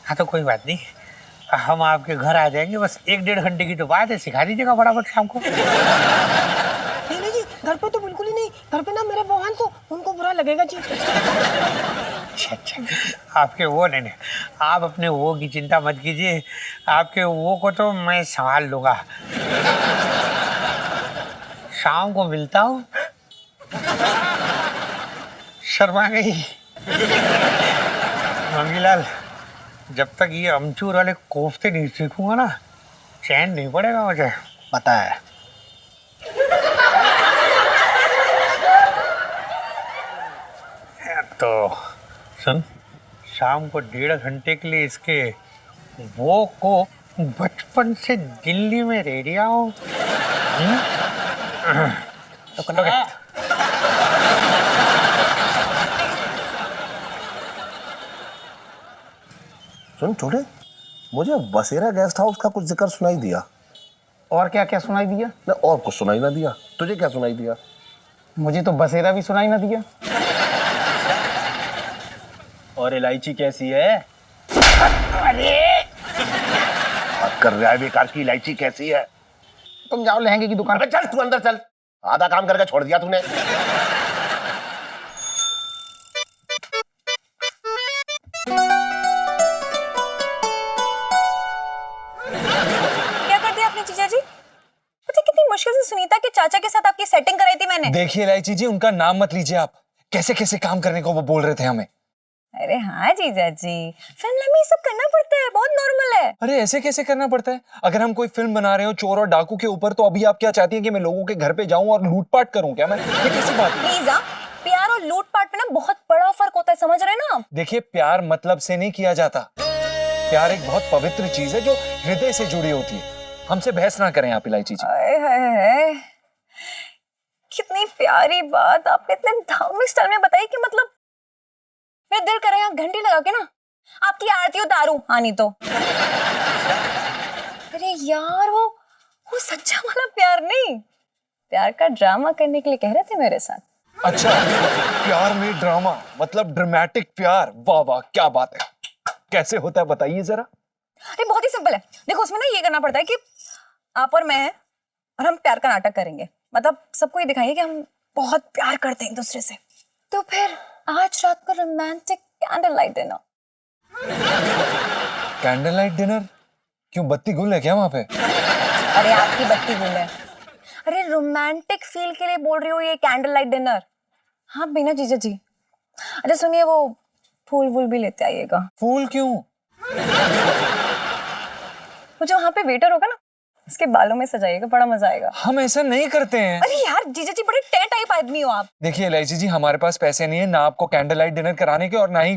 हाँ तो कोई बात नहीं, हम आपके घर आ जाएंगे, बस 1-1.5 घंटे की तो बात है, सिखा दीजिएगा फटाफट शाम को। नहीं नहीं जी, घर पे तो बिल्कुल ही नहीं। घर पे ना मेरे बहन को, उनको बुरा लगेगा जी। अच्छा, आपके वो नहीं, आप अपने वो की चिंता मत कीजिए, आपके वो को तो मैं संभाल लूंगा। शाम को मिलता हूँ। शर्मा गई मंगीलाल, जब तक ये अमचूर वाले कोफ्ते नहीं सीखूंगा ना, चैन नहीं पड़ेगा मुझे, पता है। तो सुन, शाम को 1.5 घंटे के लिए इसके वो को बचपन से दिल्ली में रेडिया हो। तो कल सुन छोटे, मुझे बसेरा गेस्ट हाउस का कुछ जिक्र सुनाई दिया। और क्या क्या सुनाई दिया? ना और कुछ सुनाई ना दिया। तुझे क्या सुनाई दिया? मुझे तो बसेरा भी सुनाई ना दिया। और इलायची कैसी है? अरे बात कर रहा है बेकार की, इलायची कैसी है? तुम जाओ लहंगे की दुकान अबे चल तू अंदर चल, आधा काम करके छोड़ दिया तूने। क्या कर दिया आपने जीजा जी? पता है कितनी मुश्किल से सुनीता के चाचा के साथ आपकी सेटिंग कराई थी मैंने। देखिए इलायची जी, उनका नाम मत लीजिए आप। कैसे कैसे काम करने को वो बोल रहे थे हमें। अरे हाँ जीजा जी, फिल्म में ये सब करना पड़ता है, बहुत नॉर्मल है। अरे ऐसे कैसे करना पड़ता है? अगर हम कोई फिल्म बना रहे हो चोर और डाकू के ऊपर, तो अभी आप क्या चाहती हैं कि मैं लोगों के घर पे जाऊं और लूटपाट करूं क्या? मैं ये कैसी बात है? प्लीज प्यार और लूटपाट में ना बहुत बड़ा फर्क होता है, समझ रहे हैं ना आप? देखिए प्यार मतलब से नहीं किया जाता। प्यार एक बहुत पवित्र चीज है जो हृदय से जुड़ी होती है। हमसे बहस ना करें आप इलायची जी। आए हाय हाय, कितनी प्यारी बात आपने इतने धार्मिक स्टाइल में बताई कि मतलब मेरा दिल करे यहाँ घंटी लगा के ना आपकी आरती उतारूं। हाँ नहीं तो अरे यार, वो सच्चा वाला प्यार नहीं, प्यार का ड्रामा करने के लिए कह रहे थे मेरे साथ। अच्छा, प्यार में ड्रामा मतलब ड्रामेटिक प्यार। वाह वाह, क्या बात है। कैसे होता है बताइए जरा। अरे बहुत ही सिंपल है, देखो उसमें ना ये करना पड़ता है कि आप और मैं हैं और हम प्यार का नाटक करेंगे, मतलब सबको ये दिखाएंगे कि हम बहुत प्यार करते हैं एक दूसरे से। तो फिर आज रात को romantic candle light dinner. Candle light dinner? क्यों, बत्ती गुल है क्या वहां पे? अरे आपकी बत्ती गुल है। अरे रोमांटिक फील के लिए बोल रही हूँ ये कैंडल लाइट डिनर। हाँ बिना जीजा जी। अच्छा सुनिए, वो फूल वूल भी लेते आइएगा। फूल क्यों? वो जो वहां पे वेटर होगा ना, उसके बालों में सजाइएगा, बड़ा मजा आएगा। हम ऐसा नहीं करते हैं। अरे यार जीजा जी, बड़े टे टाइप आदमी हो आप। देखिए इलायची जी, हमारे पास पैसे नहीं है ना आपको कैंडल लाइट डिनर कराने के, और ना ही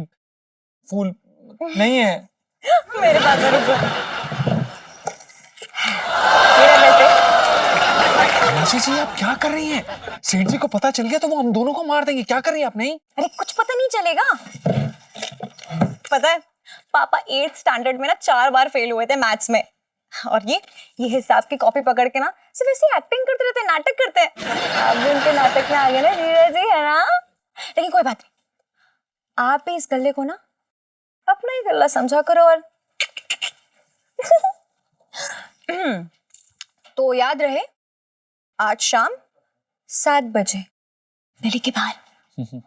फूल नहीं है। मेरे पास है, रुको। मेरे पैसे। इलायची जी आप क्या कर रही हैं? सेठ जी को पता चल गया तो वो हम दोनों को मार देंगे। क्या कर रही हैं आप? नहीं अरे कुछ पता नहीं चलेगा। पता है पापा 8th स्टैंडर्ड में ना 4 बार फेल हुए थे मैथ्स में, और ये हिसाब की कॉपी पकड़ के ना सिर्फ ऐसे एक्टिंग करते रहते, नाटक करते हैं। आप भी उनके नाटक में आ गए ना जीजा जी, है ना? लेकिन कोई बात नहीं, आप भी इस गल्ले को ना अपना ही गल्ला समझा करो। और तो याद रहे, आज शाम 7 बजे दिल्ली के बाहर।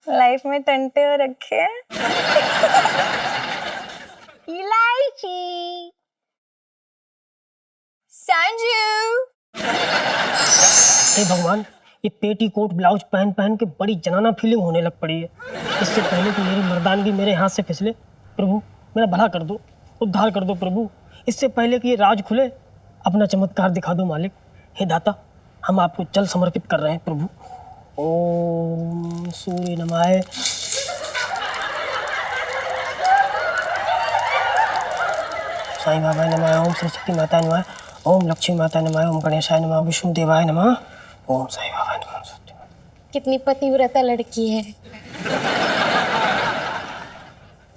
लाइफ में टंटे हो रखे हैं। इलायची, संजू। हे भगवान, ये पेटीकोट ब्लाउज पहन पहन के बड़ी जनाना फीलिंग होने लग पड़ी है। इससे पहले कि मेरी मर्दानगी मेरे हाथ से फिसले, प्रभु मेरा भला कर दो, उद्धार कर दो प्रभु। इससे पहले कि ये राज खुले, अपना चमत्कार दिखा दो मालिक। हे दाता, हम आपको जल समर्पित कर रहे हैं प्रभु। ओम सूर्य नमः, साईं बाबा नमः, ओम सरस्वती माता नमः, ओम लक्ष्मी माता नमः, ओम गणेशाय नमः, विष्णु देवाय नमः, ओम साईं बाबा नमः। कितनी पतिव्रता लड़की है।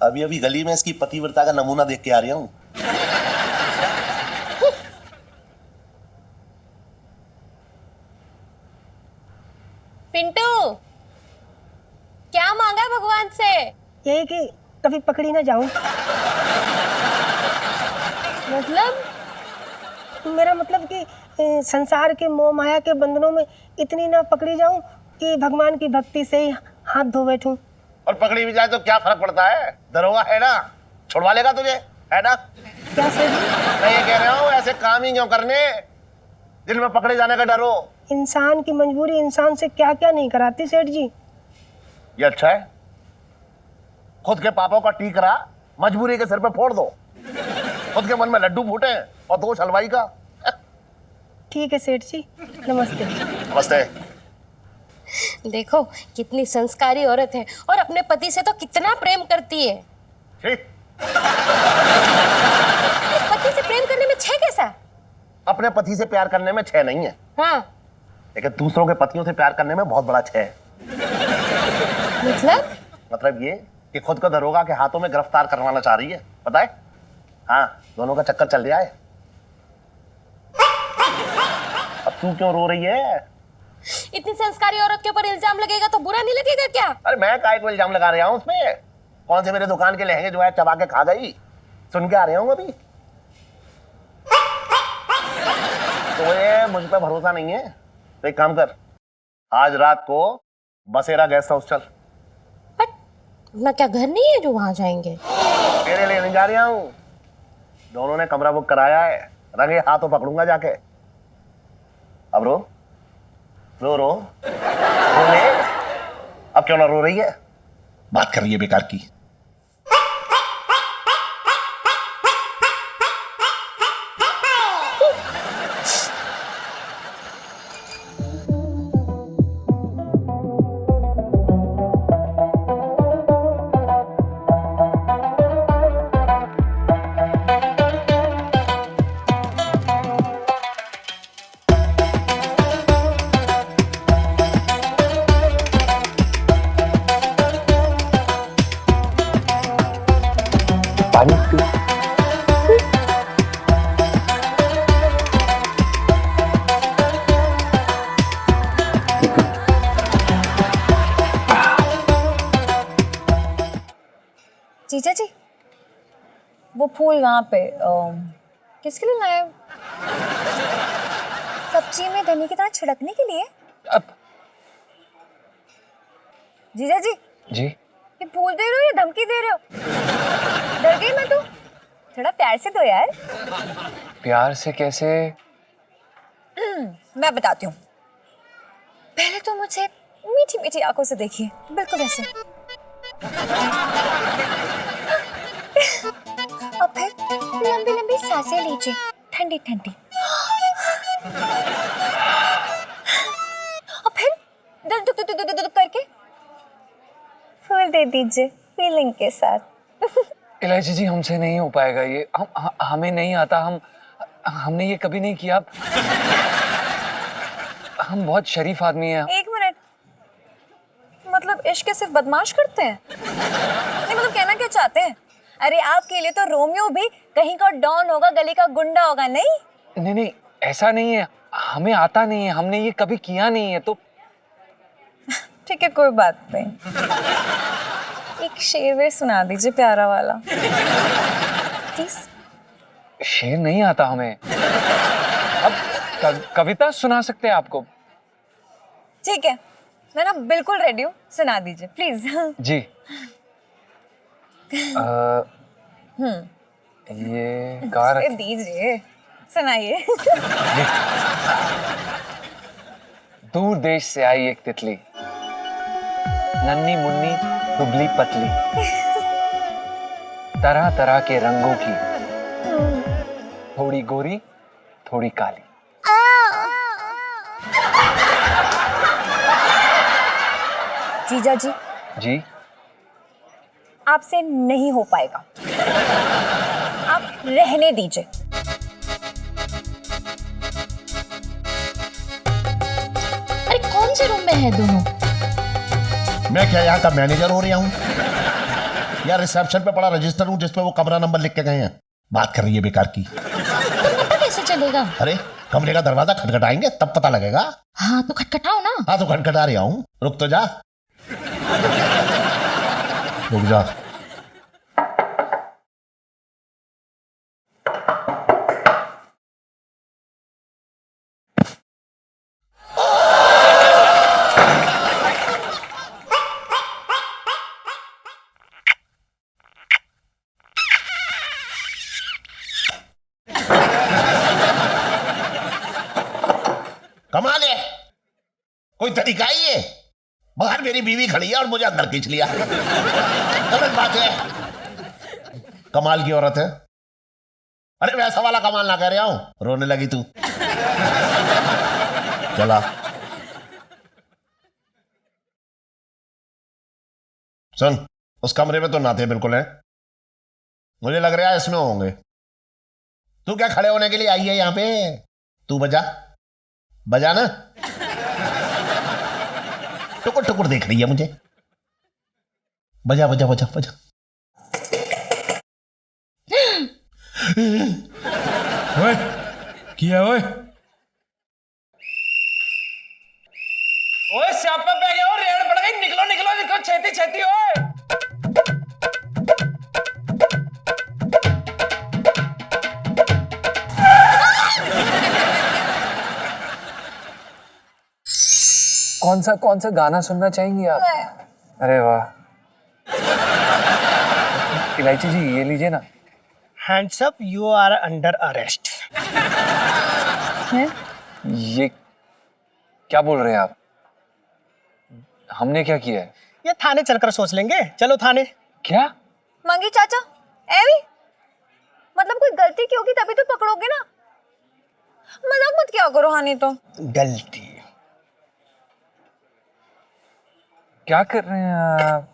अभी अभी गली में इसकी पतिव्रता का नमूना देख के आ रही हूँ। पिंटू, क्या मांगा है भगवान से? यही कि कभी पकड़ी ना जाऊं। मतलब मेरा मतलब कि संसार के मोह माया के बंधनों में इतनी ना पकड़ी जाऊं कि भगवान की भक्ति से ही हाथ धो बैठूं। और पकड़ी भी जाए तो क्या फर्क पड़ता है, दरोगा है ना, छुड़वा लेगा तुझे, है ना। क्या सेठ जी? मैं ये कह रहा हूँ ऐसे काम ही क्यों करने जिनमें पकड़े जाने का डर हो। इंसान की मजबूरी इंसान से क्या क्या नहीं कराती सेठ जी। ये अच्छा है, खुद के पापों का टीकरा मजबूरी के सिर पे फोड़ दो, खुद के मन में लड्डू फूटे और दोष हलवाई का। ठीक है सेठ जी, नमस्ते। नमस्ते। देखो कितनी संस्कारी औरत है और अपने पति से तो कितना प्रेम करती है। ठीक, पति से प्रेम करने में छह कैसा? अपने पति से प्यार करने में छह नहीं है, हाँ लेकिन दूसरों के पतियों से प्यार करने में बहुत बड़ा छह है। मतलब ये कि खुद को दरोगा के हाथों में गिरफ्तार करवाना चाह रही है, पता है। हाँ, दोनों का चक्कर चल रहा है। अब तू क्यों रो रही है? इतनी संस्कारी औरत के ऊपर इल्जाम लगेगा तो बुरा नहीं लगेगा क्या? अरे मैं काय को इल्जाम लगा रहा हूँ उसमें? कौन से मेरे दुकान के लहंगे जो है चबा के खा गई, सुन के आ रहा हूँ अभी। तो ये मुझ पे भरोसा नहीं है तो एक काम कर, आज रात को बसेरा गेस्ट हाउस चल। ना क्या घर नहीं है जो वहां जाएंगे? तेरे लिए नहीं जा रहा हूँ, दोनों ने कमरा बुक कराया है, रंगे हाथों पकड़ूंगा जाके। अब रो रो रो रो ले। अब क्यों ना रो रही है, बात कर रही है बेकार की। पानी पी। जीजा जी, वो फूल वहाँ पे किसके लिए लाए? सब्जी में धनी की तरह छिड़कने के लिए? अब जीजा जी, जी ये फूल दे रहे हो या धमकी दे रहे हो? डर गई मैं तो। थोड़ा प्यार से दो यार। प्यार से कैसे? मैं बताती हूँ। पहले तो मुझे मीठी मीठी आंखों से देखिए, बिल्कुल ऐसे। और फिर लंबी लंबी सांसें लीजिए, ठंडी ठंडी। और फिर दिल दुक दुक दुक दुक करके फूल दे दीजिए फीलिंग के साथ। इलायची जी, हमसे नहीं हो पाएगा ये। हमें नहीं आता, हमने ये कभी नहीं किया। हम बहुत शरीफ आदमी हैं। एक मिनट, मतलब इश्क सिर्फ बदमाश करते हैं? नहीं मतलब कहना क्या चाहते हैं? अरे आपके लिए तो रोमियो भी कहीं का डॉन होगा, गली का गुंडा होगा। नहीं नहीं नहीं, ऐसा नहीं है, हमें आता नहीं है, हमने ये कभी किया नहीं है। तो ठीक है, कोई बात नहीं। एक शेर वे सुना दीजिए प्यारा वाला प्लीज। शेर नहीं आता हमें। अब कविता सुना सकते हैं आपको। ठीक है, मैं ना बिल्कुल रेडी हूँ, सुना दीजिए प्लीज। जी ये गा रख दीजिए, सुनाइए। दूर देश से आई एक तितली, नन्ही मुन्नी दुबली पतली, तरह तरह के रंगों की, थोड़ी गोरी थोड़ी काली। जीजा जी, जी आपसे नहीं हो पाएगा, आप रहने दीजिए। अरे कौन से रूम में है दोनों? मैं क्या यहाँ का मैनेजर हो रहा हूँ या रिसेप्शन पे पड़ा रजिस्टर हूँ जिसपे वो कमरा नंबर लिख के गए हैं? बात कर रही है बेकार की। तो पता कैसे चलेगा? अरे कमरे का दरवाजा खटखटाएंगे तब पता लगेगा। हाँ तो खटखटाओ ना। हाँ तो खटखटा रहा हूँ, रुक तो जा। रुक जा। कमाल है, कोई तरीका ही है? बाहर मेरी बीवी खड़ी है और मुझे अंदर खींच लिया। गलत बात है। कमाल की औरत है। अरे वैसा वाला कमाल ना कर रहा हूं, रोने लगी तू। चला सुन, उस कमरे में तो नाते बिल्कुल है, मुझे लग रहा है इसमें होंगे। तू क्या खड़े होने के लिए आई है यहां पे? तू बजा बजा ना। टुकुर टुकुर देख रही है मुझे। बजा बजा बजा बजा। ओए किया ओए ओए स्यापा पे गए हो, रेड़ पड़ गई, निकलो निकलो निकलो, छेती छेती ओए। कौन सा गाना सुनना चाहेंगी आप? अरे वाह। इलायची जी ये लीजिए ना। Hands up, you are under arrest. ये क्या बोल रहे हैं आप? हमने क्या किया है? ये थाने चलकर सोच लेंगे, चलो थाने। क्या? मंगी चाचा, एवी मतलब कोई गलती की होगी तभी तो पकड़ोगे ना, मजाक मत किया करो। हानि तो गलती क्या कर रहे हैं आप?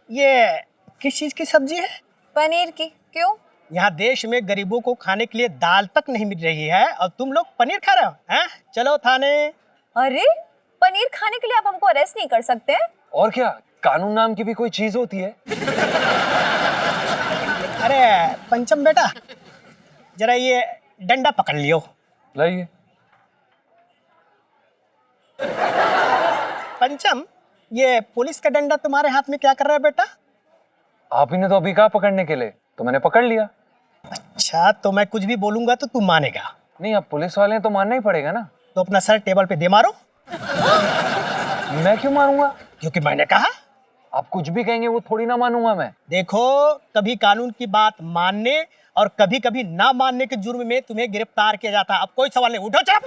ये किस चीज की सब्जी है? पनीर की। क्यों? यहाँ देश में गरीबों को खाने के लिए दाल तक नहीं मिल रही है और तुम लोग पनीर खा रहे हो हैं? चलो थाने। अरे पनीर खाने के लिए आप हमको अरेस्ट नहीं कर सकते हैं। और क्या, कानून नाम की भी कोई चीज होती है? अरे पंचम बेटा, जरा ये डंडा पकड़ लियो। लाइए। पंचम, ये पुलिस का डंडा तुम्हारे हाथ में क्या कर रहा है बेटा? आप ही ने तो अभी कहा पकड़ने के लिए, तो मैंने पकड़ लिया। अच्छा, तो मैं कुछ भी बोलूंगा तो तू मानेगा? नहीं, अब पुलिस वाले हैं तो मानना ही पड़ेगा ना। तो अपना सर टेबल पे दे मारो। मैं क्यों मारूंगा? क्योंकि मैंने कहा। आप कुछ भी कहेंगे वो थोड़ी ना मानूंगा मैं। देखो, कभी कानून की बात मानने और कभी कभी ना मानने के जुर्म में तुम्हें गिरफ्तार किया जाता है। अब कोई सवाल नहीं, उठो चुप।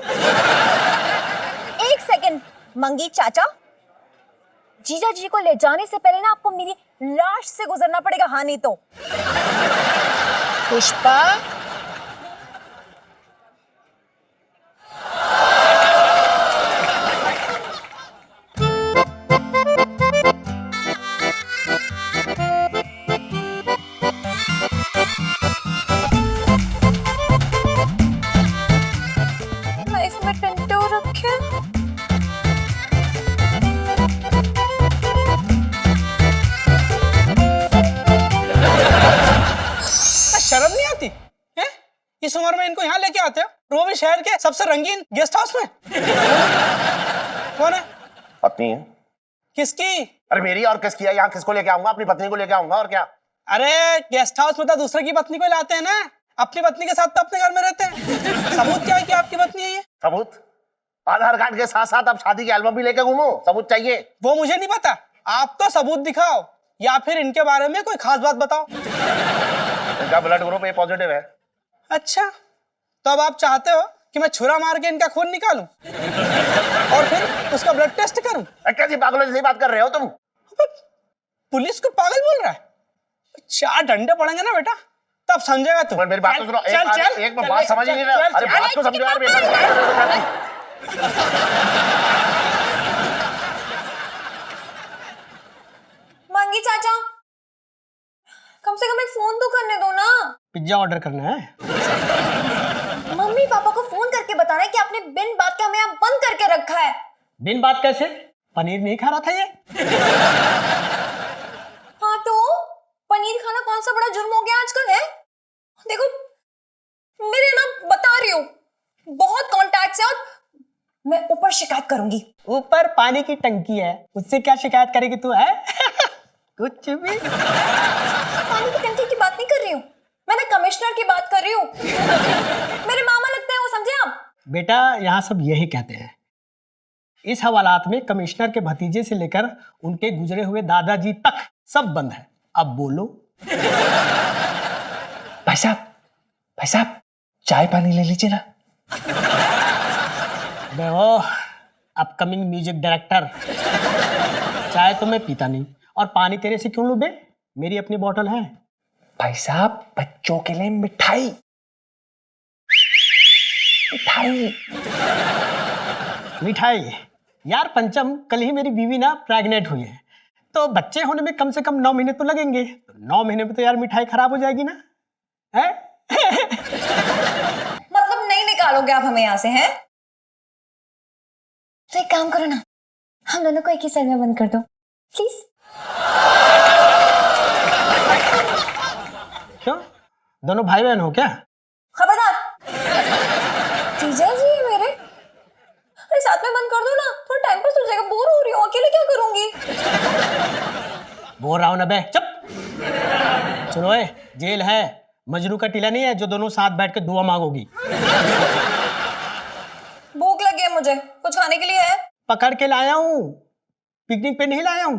एक सेकंड मंगी चाचा, जीजा जी को ले जाने से पहले ना आपको मेरी लाश से गुजरना पड़ेगा। हानि तो पुष्पा, लाइफ में टंटो रखे। शर्म नहीं आती है? इस उम्र में इनको यहाँ लेके आते हो? रोमी शहर के सबसे रंगीन गेस्ट हाउस में। कौन है? पत्नी है। किसकी? अरे मेरी और किसकी है? यहाँ किसको लेके आऊंगा? अपनी पत्नी को लेके आऊंगा और क्या। अरे गेस्ट हाउस में तो दूसरे की पत्नी को लाते हैं ना, अपनी पत्नी के साथ तो अपने घर में रहते हैं। सबूत क्या है कि आपकी पत्नी है ये? सबूत? आधार कार्ड के साथ साथ अब शादी की एल्बम भी लेके घूमो, सबूत चाहिए? वो मुझे नहीं पता, आप तो सबूत दिखाओ या फिर इनके बारे में कोई खास बात बताओ। इनका ब्लड ग्रुप ए पॉजिटिव है। अच्छा, तो अब आप चाहते हो कि मैं छुरा मार के इनका खून निकालूं और फिर उसका ब्लड टेस्ट करूं? कैसी पागलों जैसी बात कर रहे हो तुम? पुलिस को पागल बोल रहा है? 4 डंडे पड़ेंगे ना बेटा, तब समझेगा तू। मेरी बात तो सुनो। एक बात समझ ही नहीं रहा। अरे बात तो समझो यार। मंगी चाचा, कम से कम एक फोन तो करने दो ना। पिज्जा ऑर्डर करना है? मम्मी पापा को फोन करके बताना है कि आपने बिन बात के हमें यहाँ बंद करके रखा है। बिन बात कैसे? पनीर नहीं खा रहा था ये? हाँ तो पनीर खाना कौन सा बड़ा जुर्म हो गया आजकल है? देखो मेरे ना, बता रही हूँ, बहुत कॉन्टैक्ट्स है और मैं ऊपर शिकायत करूंगी। ऊपर पानी की टंकी है, उससे क्या शिकायत करेगी तू है? कुछ भी। पानी की टंकी की बात नहीं कर रही हूँ, मैंने कमिश्नर की बात कर रही हूँ। मेरे मामा लगते हैं वो, समझे आप? बेटा यहाँ सब यही कहते हैं। इस हवालात में कमिश्नर के भतीजे से लेकर उनके गुजरे हुए दादाजी तक सब बंद है। अब बोलो। भाई साहब चाय पानी ले लीजिए ना। वो अपकमिंग म्यूजिक डायरेक्टर। चाय तो मैं पीता नहीं, और पानी तेरे से क्यों लूं बे? मेरी अपनी बोतल है। भाई साहब, बच्चों के लिए मिठाई। मिठाई मिठाई? यार पंचम, कल ही मेरी बीवी ना प्रेग्नेंट हुई है, तो बच्चे होने में कम से कम 9 महीने तो लगेंगे। तो 9 महीने में तो यार मिठाई खराब हो जाएगी ना, है? मतलब नहीं निकालोगे आप हमें यहाँ से, हैं? तो एक काम करो ना, हम दोनों को एक ही सेल में बंद कर दो प्लीज। क्यों, दोनों भाई बहन हो क्या? खबरदार। जीजा जी मेरे, अरे साथ में बंद कर दो ना, थोड़ा टाइम पास हो जाएगा, बोर हो रही हूँ, अकेले क्या करूंगी? बोल रहा हूं ना बे, चुप। सुनो ए, जेल है, मजनू का टीला नहीं है जो दोनों साथ बैठ के दुआ मांगोगी। भूख लगी है मुझे, कुछ खाने के लिए है? पकड़ के लाया हूं, पिकनिक पे नहीं लाया हूं।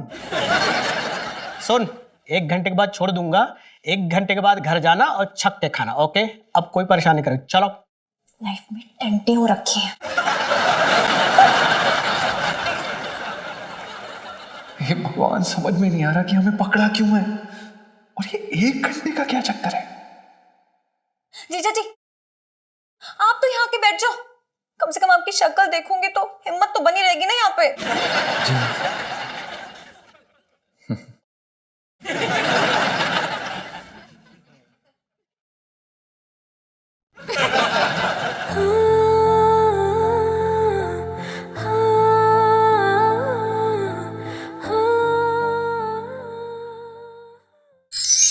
सुन, 1 घंटे के बाद छोड़ दूंगा, 1 घंटे के बाद घर जाना और छक के खाना, ओके? अब कोई परेशानी करे, चलो। लाइफ में टेंटे हो रखी है। हे भगवान, समझ में नहीं आ रहा कि हमें पकड़ा क्यों है, और ये 1 घंटे का क्या चक्कर है? जीजा जी आप तो यहाँ के बैठ जाओ, कम से कम आपकी शक्ल देखूंगी तो हिम्मत तो बनी रहेगी ना यहाँ पे।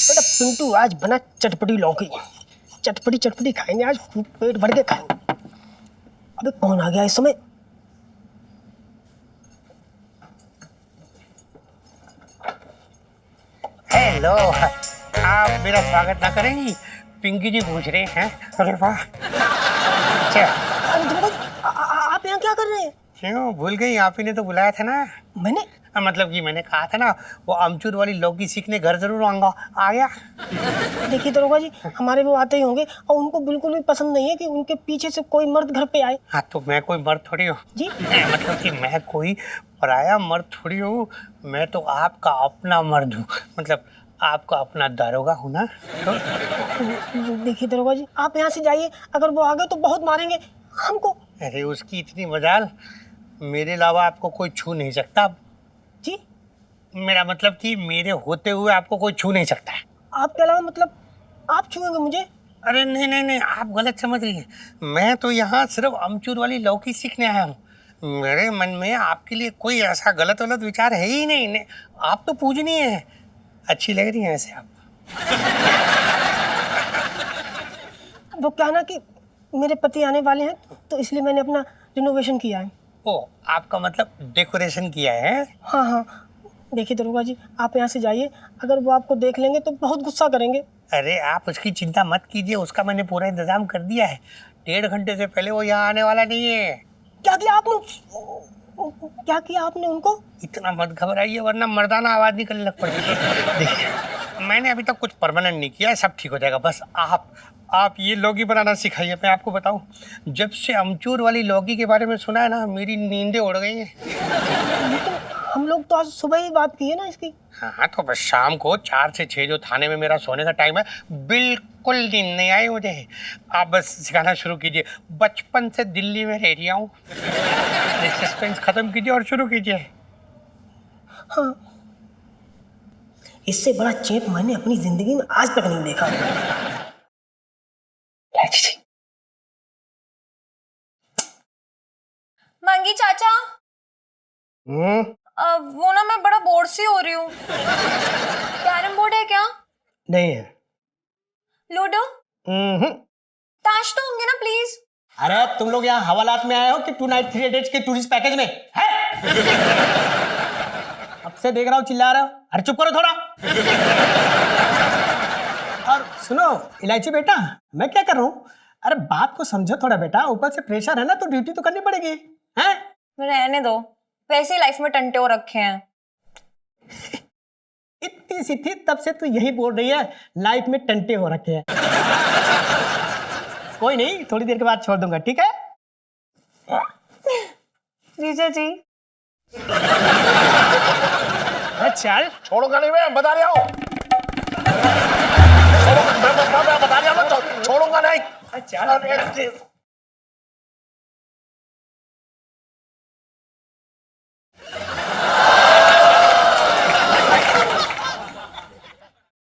बेटा पिंटू, आज बना चटपटी लौकी, चटपटी चटपटी खाएंगे आज, खूब पेट भर के खाएंगे। अबे कौन आ गया इस समय? हेलो, आप मेरा स्वागत ना करेंगी? पिंकी जी पूछ रहे हैं। अरे वाह, अच्छा। अरे देखो, आप यहाँ क्या कर रहे हैं? क्यों भूल गई? आप ही ने तो बुलाया था ना। मैंने? मतलब कि मैंने कहा था ना, वो अमचूर वाली लौकी सीखने घर जरूर आऊंगा। आ गया? देखिए दरोगा जी, हमारे वो आते ही होंगे और उनको बिल्कुल भी पसंद नहीं है कि उनके पीछे से कोई मर्द घर पे आए। हाँ, तो मैं कोई मर्द थोड़ी हूँ जी? मतलब कि मैं कोई पराया मर्द थोड़ी हूँ, मैं तो आपका अपना मर्द हूँ, मतलब आपका अपना दारोगा हूँ ना। तो देखिए दरोगा जी, आप यहाँ से जाइए, अगर वो आ गए तो बहुत मारेंगे हमको। अरे उसकी इतनी मजाल, मेरे अलावा आपको कोई छू नहीं सकता। जी? मेरा मतलब कि मेरे होते हुए आपको कोई छू नहीं सकता है। आपके अलावा मतलब आप छुएंगे मुझे? अरे नहीं नहीं नहीं, आप गलत समझ रही हैं। मैं तो यहाँ सिर्फ अमचूर वाली लौकी सीखने आया हूँ। मेरे मन में आपके लिए कोई ऐसा गलत गलत विचार है ही नहीं, नहीं। आप तो पूजनीय है, अच्छी लग रही हैं ऐसे आप। वो क्या ना कि मेरे पति आने वाले हैं, तो इसलिए मैंने अपना रिनोवेशन किया है। ओ, आपका मतलब डेकोरेशन किया है? हाँ हाँ, देखिए दरोगा जी, आप यहाँ से जाइए, अगर वो आपको देख लेंगे तो बहुत गुस्सा करेंगे। अरे आप उसकी चिंता मत कीजिए, उसका मैंने पूरा इंतजाम कर दिया है। 1.5 घंटे से पहले वो यहाँ आने वाला नहीं है। क्या किया आपने? क्या किया आपने उनको? इतना मत घबराइए, वरना मर्दाना आवाज निकलने लग पड़ेगी। देखिए, मैंने अभी तक कुछ परमानेंट नहीं किया है, सब ठीक हो जाएगा। बस आप ये लौकी बनाना सिखाइए। मैं आपको बताऊं, जब से अमचूर वाली लौकी के बारे में सुना है ना, मेरी नींदें उड़ गई हैं। लेकिन हम लोग तो आज सुबह ही बात की है ना इसकी। हाँ, तो बस शाम को 4 से 6 जो थाने में मेरा सोने का टाइम है, बिल्कुल नींद नहीं आई मुझे। आप बस सिखाना शुरू कीजिए। बचपन से दिल्ली में रह रहा हूँ। सस्पेंस खत्म कीजिए और शुरू कीजिए। हाँ, इससे बड़ा चेप मैंने अपनी जिंदगी में आज तक नहीं देखा। मांगी चाचा, वो ना मैं बड़ा बोर सी हो रही हूँ। कैरम बोर्ड है क्या? नहीं है। लूडो? ताश तो होंगे ना प्लीज। अरे तुम लोग यहाँ हवालात में आए हो कि 2 नाइट 3 डेज के टूरिस्ट पैकेज में है? अब से देख रहा हूँ चिल्ला रहा हूँ। अरे चुप करो थोड़ा। और सुनो इलायची बेटा, मैं क्या कर रहा हूँ? अरे बात को समझो थोड़ा बेटा, ऊपर से प्रेशर है ना, तो ड्यूटी तो करनी पड़ेगी, हैं? रहने दो, वैसे ही लाइफ में टंटे हो रखे हैं। इतनी सी थी तब से तू यही बोल रही है लाइफ में टंटे हो रखे हैं। कोई नहीं, थोड़ी देर के बाद छोड़ दूंगा, ठीक है? जीजा जी। चल छोड़ूंगा नहीं, मैं बता रहा हूँ। मैं बता रहा हूँ, छोड़ूंगा नहीं। चल